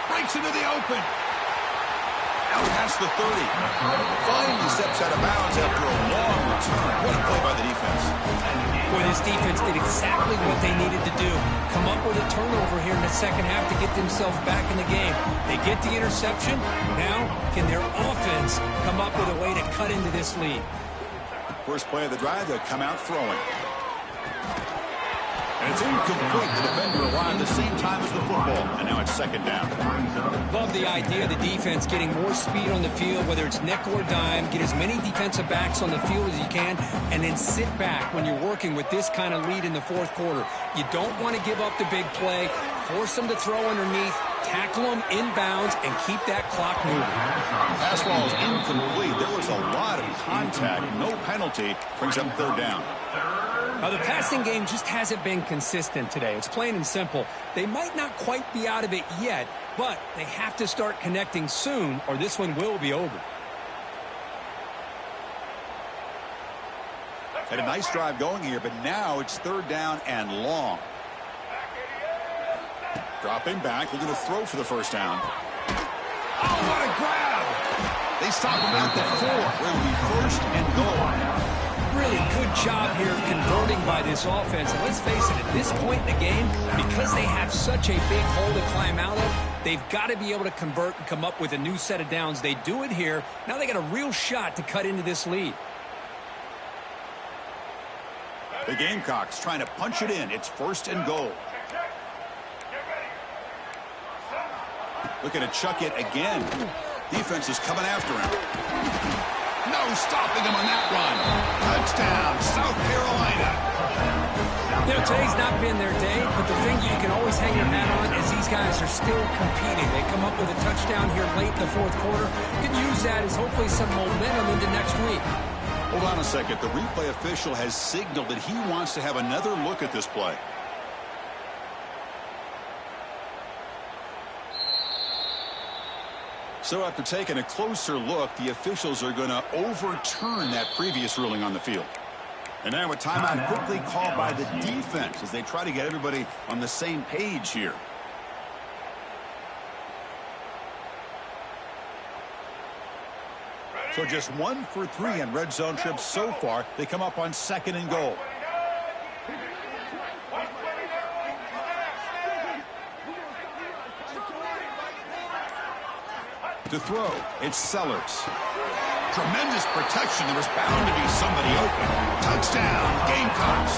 Breaks into the open. Out past the 30. Finally steps out of bounds after a long return. What a play by the defense. Boy, this defense did exactly what they needed to do. Come up with a turnover here in the second half to get themselves back in the game. They get the interception. Now, can their offense come up with a way to cut into this lead? First play of the drive, they'll come out throwing. And it's incomplete. The defender arrived at the same time as the football. And now it's 2nd down. Love the idea of the defense getting more speed on the field, whether it's nickel or dime. Get as many defensive backs on the field as you can, and then sit back when you're working with this kind of lead in the fourth quarter. You don't want to give up the big play. Force them to throw underneath. Tackle them inbounds and keep that clock moving. Pass ball is incomplete. There was a lot of contact. No penalty. Brings up third down. Now, the passing game just hasn't been consistent today. It's plain and simple. They might not quite be out of it yet, but they have to start connecting soon or this one will be over. Had a nice drive going here, but now it's 3rd down and long. Dropping back, they're going to throw for the first down. Oh, what a grab! They stop him at the 4. Where will be 1st and goal. Really good job here of converting by this offense. And let's face it, at this point in the game, because they have such a big hole to climb out of, they've got to be able to convert and come up with a new set of downs. They do it here. Now they got a real shot to cut into this lead. The Gamecocks trying to punch it in. It's 1st and goal. Looking to chuck it again. Defense is coming after him. No stopping him on that run. Touchdown, South Carolina. You know, today's not been their day, but the thing you can always hang your hat on is these guys are still competing. They come up with a touchdown here late in the fourth quarter. You can use that as hopefully some momentum into next week. Hold on a second. The replay official has signaled that he wants to have another look at this play. So after taking a closer look, the officials are going to overturn that previous ruling on the field. And now a timeout quickly called by the defense as they try to get everybody on the same page here. So just 1 for 3 in red zone trips so far. They come up on 2nd and goal. To throw, it's Sellers. Tremendous protection. There was bound to be somebody open. Touchdown, Gamecocks.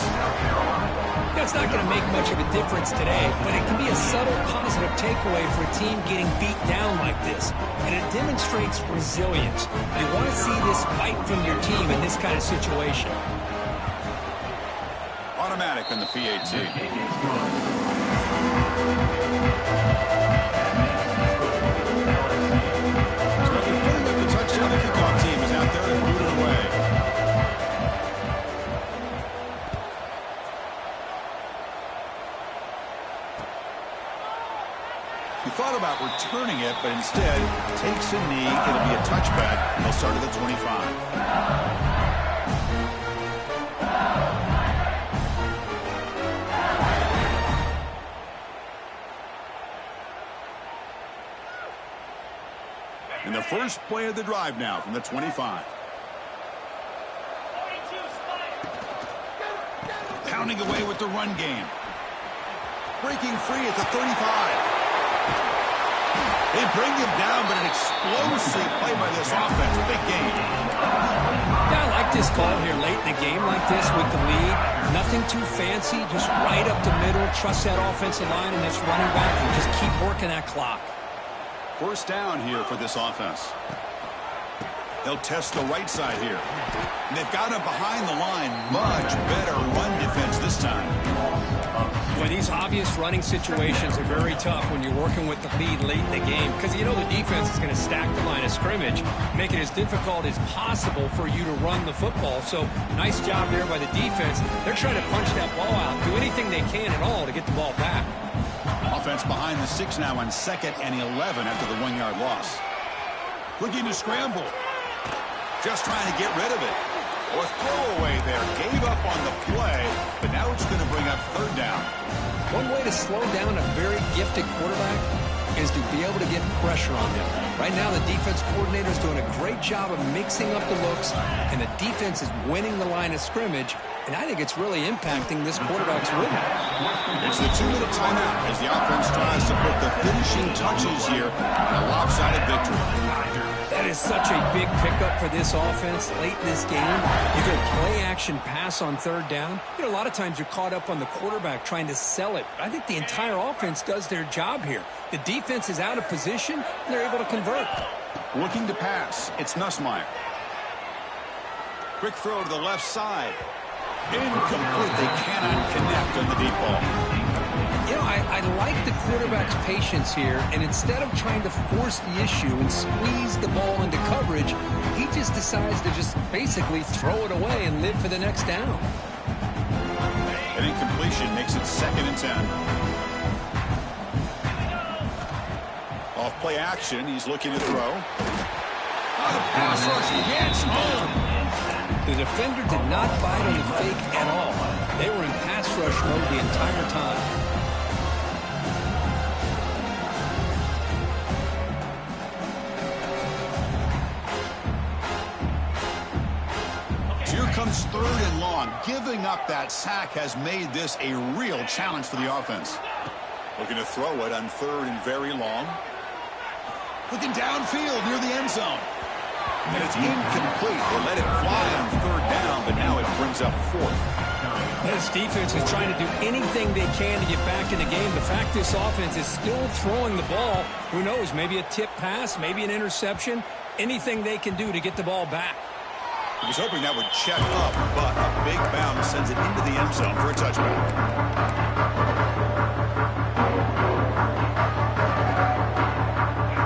It's not going to make much of a difference today, but it can be a subtle positive takeaway for a team getting beat down like this. And it demonstrates resilience. You want to see this fight from your team in this kind of situation. Automatic on the PAT. The kickoff team is out there to boot it away. He thought about returning it, but instead takes a knee. It'll be a touchback. They'll start at the 25. And the first play of the drive now from the 25. Pounding away with the run game. Breaking free at the 35. They bring him down, but an explosive play by this offense. Big game. Yeah, I like this call here late in the game like this with the lead. Nothing too fancy, just right up the middle. Trust that offensive line and this running back and just keep working that clock. First down here for this offense. They'll test the right side here. And they've got him behind the line. Much better run defense this time. Well, these obvious running situations are very tough when you're working with the lead late in the game because you know the defense is going to stack the line of scrimmage, make it as difficult as possible for you to run the football. So nice job there by the defense. They're trying to punch that ball out, do anything they can at all to get the ball back. Offense behind the 6 now on 2nd and 11 after the 1-yard loss. Looking to scramble. Just trying to get rid of it. Or throwaway there. Gave up on the play, but now it's going to bring up 3rd down. One way to slow down a very gifted quarterback is to be able to get pressure on him. Right now, the defense coordinator is doing a great job of mixing up the looks, and the defense is winning the line of scrimmage, and I think it's really impacting this quarterback's rhythm. It's the 2-minute timeout as the offense tries to put the finishing touches here on a lopsided victory. That is such a big pickup for this offense late in this game. You go play-action pass on 3rd down. You know, a lot of times you're caught up on the quarterback trying to sell it. I think the entire offense does their job here. The defense is out of position, and they're able to convert. Looking to pass. It's Nussmeier. Quick throw to the left side. Incomplete. They cannot connect on the deep ball. You know, I like the quarterback's patience here, and instead of trying to force the issue and squeeze the ball into coverage, he just decides to just basically throw it away and live for the next down. An incompletion makes it 2nd and 10. Off play action, he's looking to throw. Oh, the pass rush gets home. The defender did not bite on the fake at all. They were in pass rush mode the entire time. Here comes 3rd and long. Giving up that sack has made this a real challenge for the offense. Looking to throw it on 3rd and very long. Looking downfield near the end zone. And it's incomplete. They let it fly on 3rd down, but now it brings up 4th. This defense is trying to do anything they can to get back in the game. The fact this offense is still throwing the ball, who knows, maybe a tip pass, maybe an interception, anything they can do to get the ball back. He was hoping that would check up, but a big bounce sends it into the end zone for a touchback.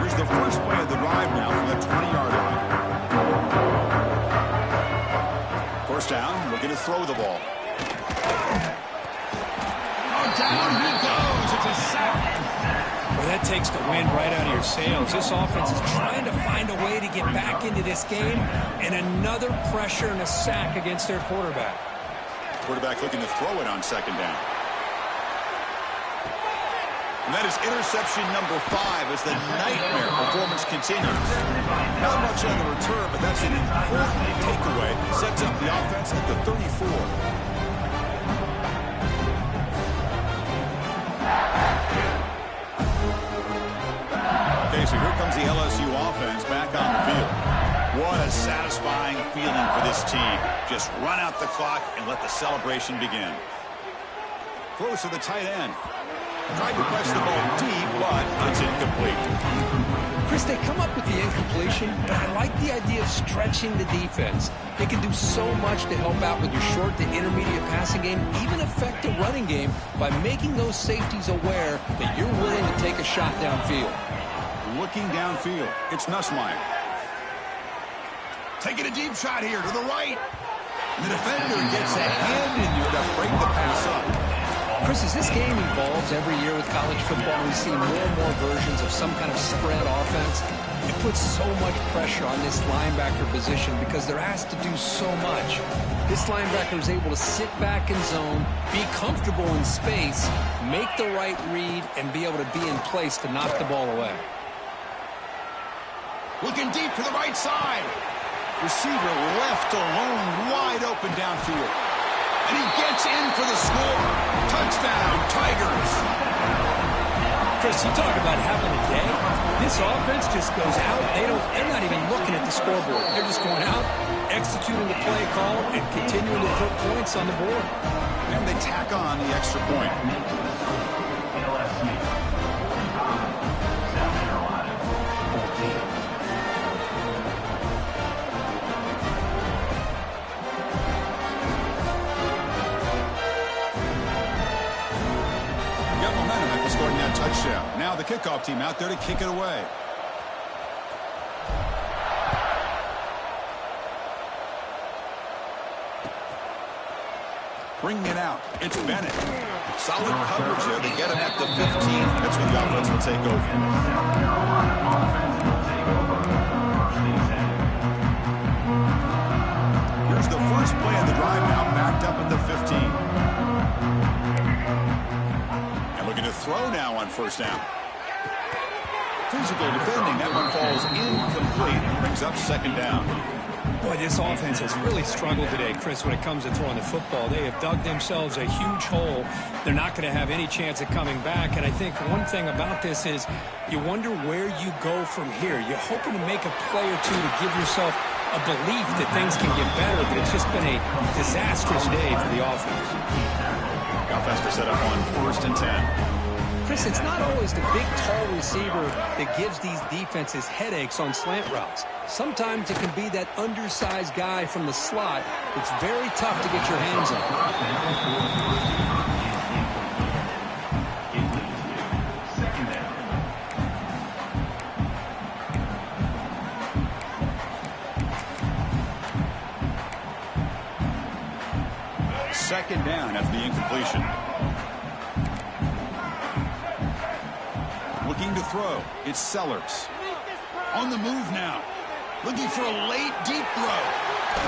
Here's the first play of the drive now from the 20-yard line. First down, looking to throw the ball. Oh, down he goes. It's a sack. Well, that takes the wind right out of your sails. This offense is trying to find a way to get back into this game, and another pressure and a sack against their quarterback. Quarterback looking to throw it on 2nd down. And that is interception number 5 as the nightmare performance continues. Not much on the return, but that's an important takeaway. Sets up the offense at the 34. Okay, so here comes the LSU offense back on the field. What a satisfying feeling for this team. Just run out the clock and let the celebration begin. Throws to the tight end. Tried to press the ball deep, but it's incomplete. Chris, they come up with the incompletion, but I like the idea of stretching the defense. They can do so much to help out with your short to intermediate passing game, even affect the running game by making those safeties aware that you're willing to take a shot downfield. Looking downfield, it's Nussmeier. Taking a deep shot here to the right. And the defender gets a hand in there to break the pass up. Chris, as this game evolves every year with college football, we see more and more versions of some kind of spread offense. It puts so much pressure on this linebacker position because they're asked to do so much. This linebacker is able to sit back in zone, be comfortable in space, make the right read, and be able to be in place to knock the ball away. Looking deep to the right side. Receiver left alone, wide open downfield. And he gets in for the score. Touchdown, Tigers. Chris, you talk about having a day. This offense just goes out. They're not even looking at the scoreboard. They're just going out, executing the play call, and continuing to put points on the board. And they tack on the extra point. Scoring that touchdown. Now the kickoff team out there to kick it away. Bringing it out. It's Bennett. Solid coverage there. They get him at the 15. That's when the offense will take over. Here's the first play of the drive now, backed up at the 15. To throw now on first down. Physical defending. That one falls incomplete. Brings up second down. Boy, this offense has really struggled today, Chris, when it comes to throwing the football. They have dug themselves a huge hole. They're not going to have any chance of coming back. And I think one thing about this is you wonder where you go from here. You're hoping to make a play or two to give yourself a belief that things can get better, but it's just been a disastrous day for the offense. Offense to set up on 1st and 10. Chris, it's not always the big, tall receiver that gives these defenses headaches on slant routes. Sometimes it can be that undersized guy from the slot. It's very tough to get your hands on. Second down after the incompletion. Looking to throw. It's Sellers. On the move now. Looking for a late, deep throw.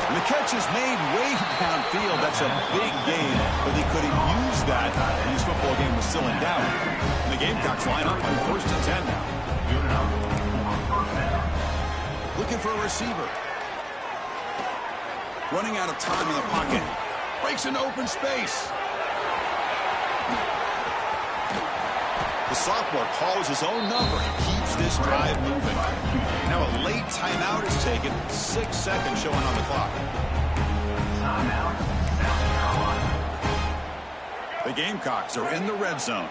And the catch is made way downfield. That's a big gain, but they could have used that when this football game was still in doubt. And the Gamecocks line up on 1st and 10 now. Looking for a receiver. Running out of time in the pocket. Breaks into open space. The sophomore calls his own number and keeps this drive moving. Now a late timeout is taken. 6 seconds showing on the clock. Timeout, South Carolina. The Gamecocks are in the red zone.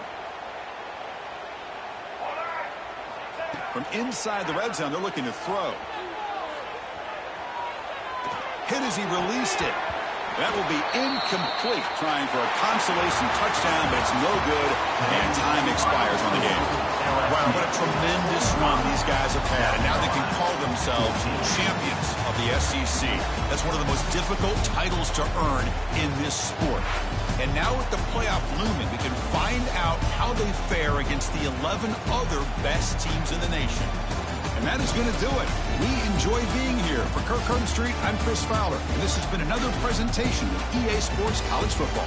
From inside the red zone, they're looking to throw. Hit as he released it. That will be incomplete, trying for a consolation touchdown, but it's no good, and time expires on the game. Wow, what a tremendous run these guys have had, and now they can call themselves champions of the SEC. That's one of the most difficult titles to earn in this sport. And now with the playoff looming, we can find out how they fare against the 11 other best teams in the nation. And that is going to do it. We enjoy being here. For Kirk Street, I'm Chris Fowler, and this has been another presentation of EA Sports College Football.